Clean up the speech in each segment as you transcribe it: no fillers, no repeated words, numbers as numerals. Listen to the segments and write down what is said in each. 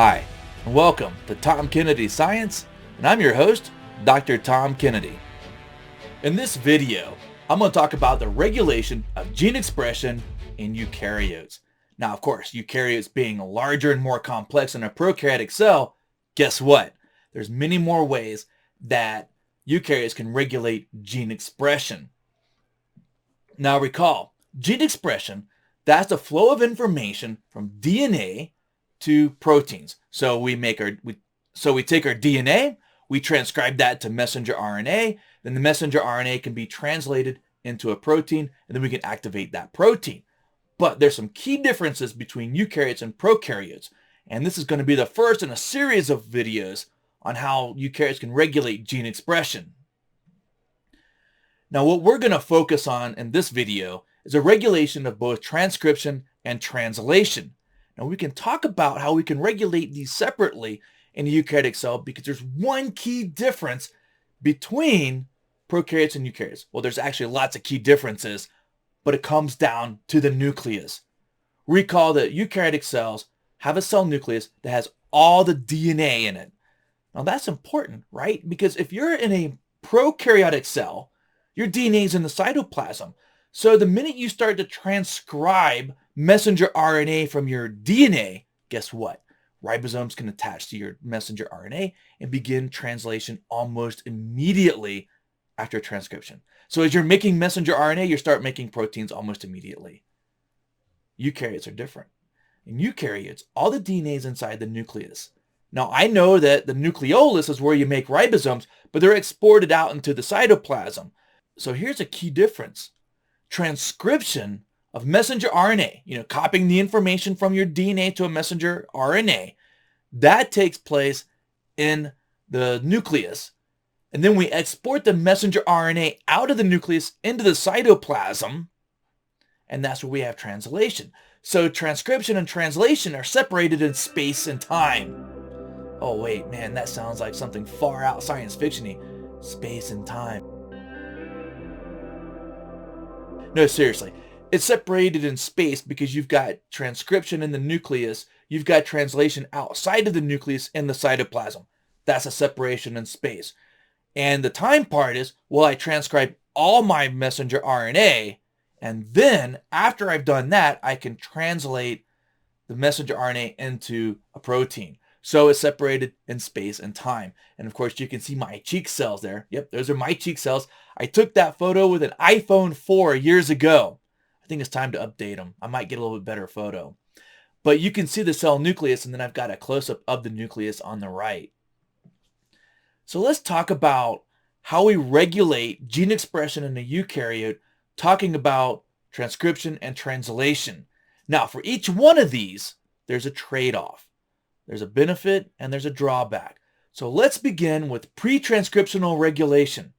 Hi, and welcome to Tom Kennedy Science, and I'm your host, Dr. Tom Kennedy. In this video, I'm going to talk about the regulation of gene expression in eukaryotes. Now, of course, eukaryotes being larger and more complex than a prokaryotic cell, guess what? There's many more ways that eukaryotes can regulate gene expression. Now recall, gene expression, that's the flow of information from DNA to proteins. So we take our DNA, we transcribe that to messenger RNA, then the messenger RNA can be translated into a protein, and then we can activate that protein. But there's some key differences between eukaryotes and prokaryotes, and this is going to be the first in a series of videos on how eukaryotes can regulate gene expression. Now what we're going to focus on in this video is a regulation of both transcription and translation. Now we can talk about how we can regulate these separately in a eukaryotic cell because there's one key difference between prokaryotes and eukaryotes. Well, there's actually lots of key differences, but it comes down to the nucleus. Recall that eukaryotic cells have a cell nucleus that has all the DNA in it. Now that's important, right? Because if you're in a prokaryotic cell, your DNA is in the cytoplasm. So the minute you start to transcribe messenger RNA from your DNA, guess what? Ribosomes can attach to your messenger RNA and begin translation almost immediately after transcription. So as you're making messenger RNA, you start making proteins almost immediately. Eukaryotes are different. In eukaryotes, all the DNA is inside the nucleus. Now I know that the nucleolus is where you make ribosomes, but they're exported out into the cytoplasm. So here's a key difference. Transcription of messenger RNA, copying the information from your DNA to a messenger RNA, that takes place in the nucleus. And then we export the messenger RNA out of the nucleus into the cytoplasm, and that's where we have translation. So transcription and translation are separated in space and time. Oh wait, man, that sounds like something far out science fiction-y. Space and time. No, seriously. It's separated in space because you've got transcription in the nucleus, you've got translation outside of the nucleus in the cytoplasm. That's a separation in space. And the time part is, well, I transcribe all my messenger RNA, and then after I've done that, I can translate the messenger RNA into a protein. So it's separated in space and time. And of course, you can see my cheek cells there. Yep, those are my cheek cells. I took that photo with an iPhone 4 years ago. I think it's time to update them. I might get a little bit better photo. But you can see the cell nucleus, and then I've got a close-up of the nucleus on the right. So let's talk about how we regulate gene expression in a eukaryote, talking about transcription and translation. Now, for each one of these, there's a trade-off. There's a benefit and there's a drawback. So let's begin with pre-transcriptional regulation.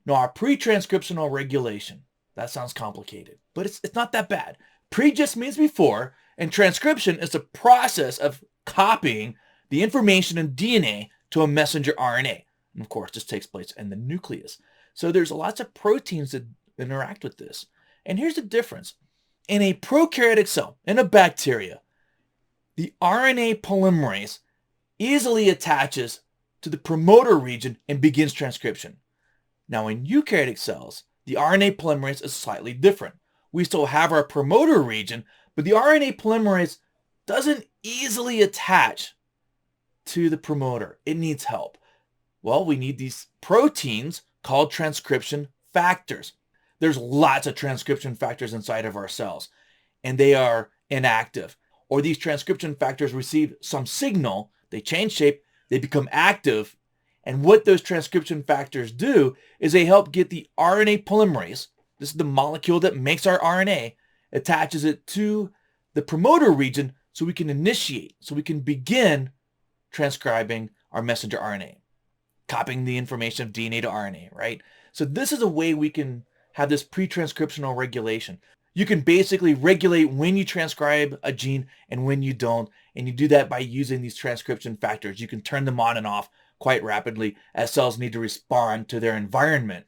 Now, our pre-transcriptional regulation, that sounds complicated, but it's not that bad. Pre just means before, and transcription is the process of copying the information in DNA to a messenger RNA. And of course, this takes place in the nucleus. So there's lots of proteins that interact with this. And here's the difference. In a prokaryotic cell, in a bacteria, the RNA polymerase easily attaches to the promoter region and begins transcription. Now in eukaryotic cells, the RNA polymerase is slightly different. We still have our promoter region, but the RNA polymerase doesn't easily attach to the promoter. It needs help. Well, we need these proteins called transcription factors. There's lots of transcription factors inside of our cells, and they are inactive. Or these transcription factors receive some signal, they change shape, they become active, and what those transcription factors do is they help get the RNA polymerase, this is the molecule that makes our RNA, attaches it to the promoter region so we can initiate, so we can begin transcribing our messenger RNA, copying the information of DNA to RNA, right? So this is a way we can have this pre-transcriptional regulation. You can basically regulate when you transcribe a gene and when you don't, and you do that by using these transcription factors. You can turn them on and off quite rapidly as cells need to respond to their environment.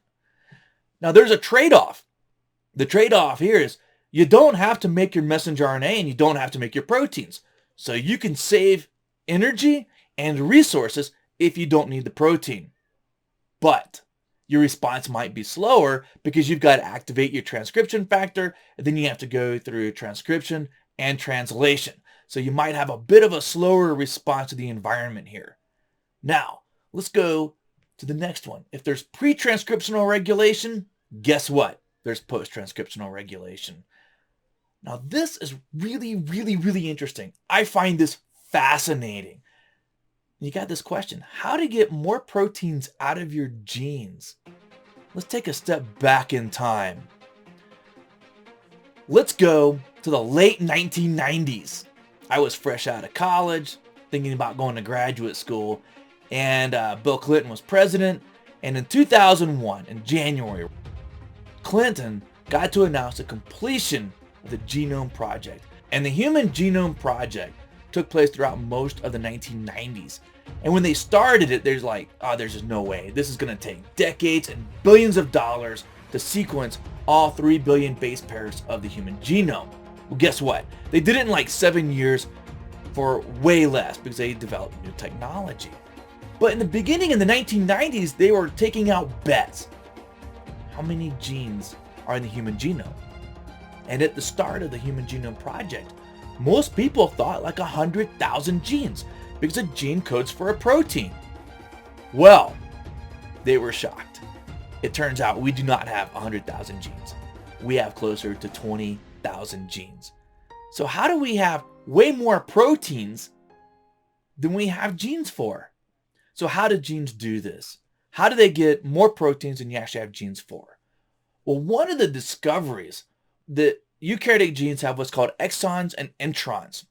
Now there's a trade-off. The trade-off here is you don't have to make your messenger RNA and you don't have to make your proteins. So you can save energy and resources if you don't need the protein. But your response might be slower because you've got to activate your transcription factor, and then you have to go through transcription and translation. So you might have a bit of a slower response to the environment here. Now, let's go to the next one. If there's pre-transcriptional regulation, guess what? There's post-transcriptional regulation. Now, this is really, really, really interesting. I find this fascinating. You got this question, how to get more proteins out of your genes? Let's take a step back in time. Let's go to the late 1990s. I was fresh out of college, thinking about going to graduate school, and Bill Clinton was president. And in 2001, in January, Clinton got to announce the completion of the Genome Project. And the Human Genome Project took place throughout most of the 1990s. And when they started it, there's like, oh, there's just no way. This is going to take decades and billions of dollars to sequence all 3 billion base pairs of the human genome. Well, guess what? They did it in like 7 years for way less because they developed new technology. But in the beginning, in the 1990s, they were taking out bets. How many genes are in the human genome? And at the start of the Human Genome Project, most people thought like 100,000 genes because a gene codes for a protein. Well, they were shocked. It turns out we do not have 100,000 genes. We have closer to 20,000 genes. So how do we have way more proteins than we have genes for? So how do genes do this? How do they get more proteins than you actually have genes for? Well, one of the discoveries that eukaryotic genes have what's called exons and introns.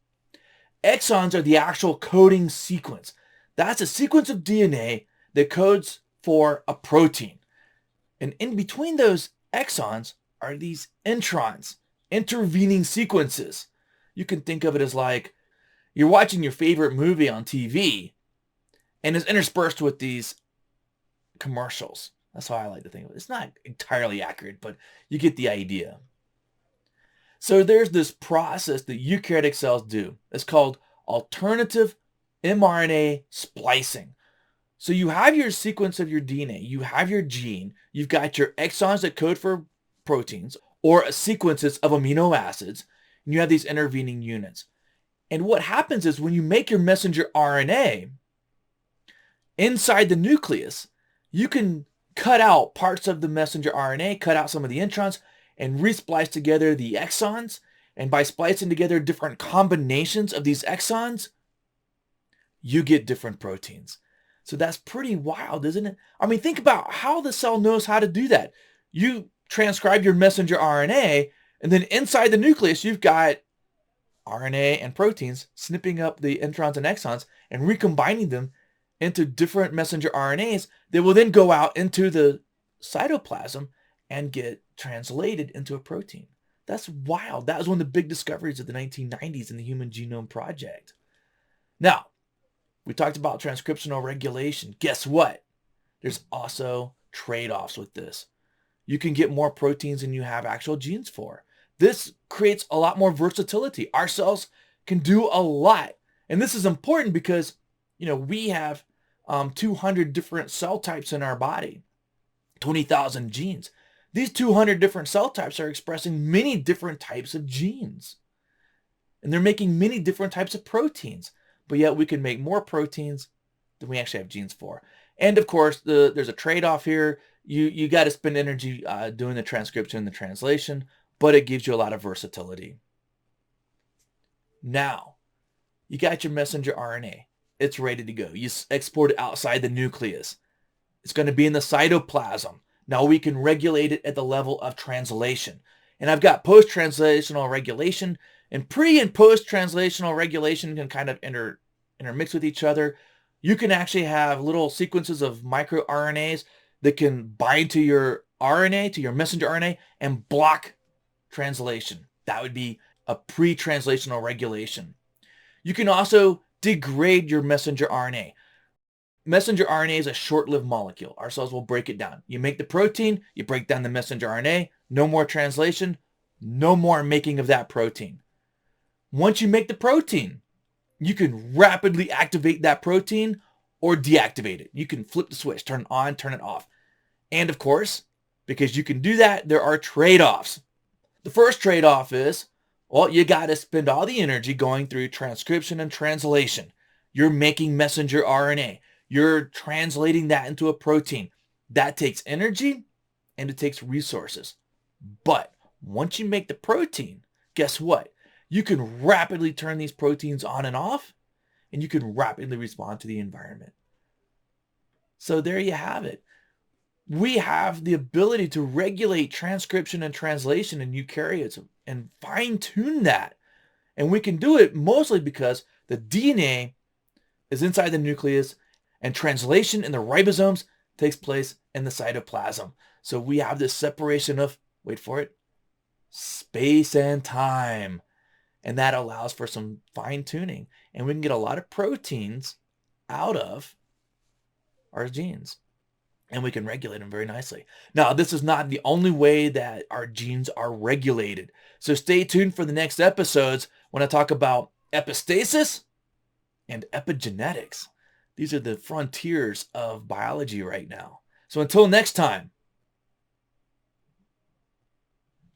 Exons are the actual coding sequence. That's a sequence of DNA that codes for a protein. And in between those exons are these introns, intervening sequences. You can think of it as like you're watching your favorite movie on TV and it's interspersed with these commercials. That's how I like to think of it. It's not entirely accurate, but you get the idea. So there's this process that eukaryotic cells do. It's called alternative mRNA splicing. So you have your sequence of your DNA, you have your gene, you've got your exons that code for proteins or sequences of amino acids, and you have these intervening units. And what happens is when you make your messenger RNA, inside the nucleus, you can cut out parts of the messenger RNA, cut out some of the introns, and resplice together the exons. And by splicing together different combinations of these exons, you get different proteins. So that's pretty wild, isn't it? I mean, think about how the cell knows how to do that. You transcribe your messenger RNA, and then inside the nucleus, you've got RNA and proteins snipping up the introns and exons and recombining them into different messenger RNAs that will then go out into the cytoplasm and get translated into a protein. That's wild. That was one of the big discoveries of the 1990s in the Human Genome Project. Now, we talked about transcriptional regulation. Guess what? There's also trade-offs with this. You can get more proteins than you have actual genes for. This creates a lot more versatility. Our cells can do a lot. And this is important because, we have 200 different cell types in our body, 20,000 genes. These 200 different cell types are expressing many different types of genes. And they're making many different types of proteins. But yet we can make more proteins than we actually have genes for. And of course, there's a trade-off here. You got to spend energy doing the transcription and the translation, but it gives you a lot of versatility. Now, you got your messenger RNA. It's ready to go. You export it outside the nucleus. It's going to be in the cytoplasm. Now we can regulate it at the level of translation. And I've got post-translational regulation, and pre- and post-translational regulation can kind of intermix with each other. You can actually have little sequences of microRNAs that can bind to your RNA, to your messenger RNA, and block translation. That would be a pre-translational regulation. You can also degrade your messenger RNA. Messenger RNA is a short-lived molecule. Our cells will break it down. You make the protein, you break down the messenger RNA, no more translation, no more making of that protein. Once you make the protein, you can rapidly activate that protein or deactivate it. You can flip the switch, turn it on, turn it off. And of course, because you can do that, there are trade-offs. The first trade-off is, well, you got to spend all the energy going through transcription and translation. You're making messenger RNA. You're translating that into a protein. That takes energy and it takes resources. But once you make the protein, guess what? You can rapidly turn these proteins on and off, and you can rapidly respond to the environment. So there you have it. We have the ability to regulate transcription and translation in eukaryotes and fine-tune that. And we can do it mostly because the DNA is inside the nucleus and translation in the ribosomes takes place in the cytoplasm. So we have this separation of, wait for it, space and time. And that allows for some fine-tuning. And we can get a lot of proteins out of our genes. And we can regulate them very nicely. Now, this is not the only way that our genes are regulated. So stay tuned for the next episodes when I talk about epistasis and epigenetics. These are the frontiers of biology right now. So until next time,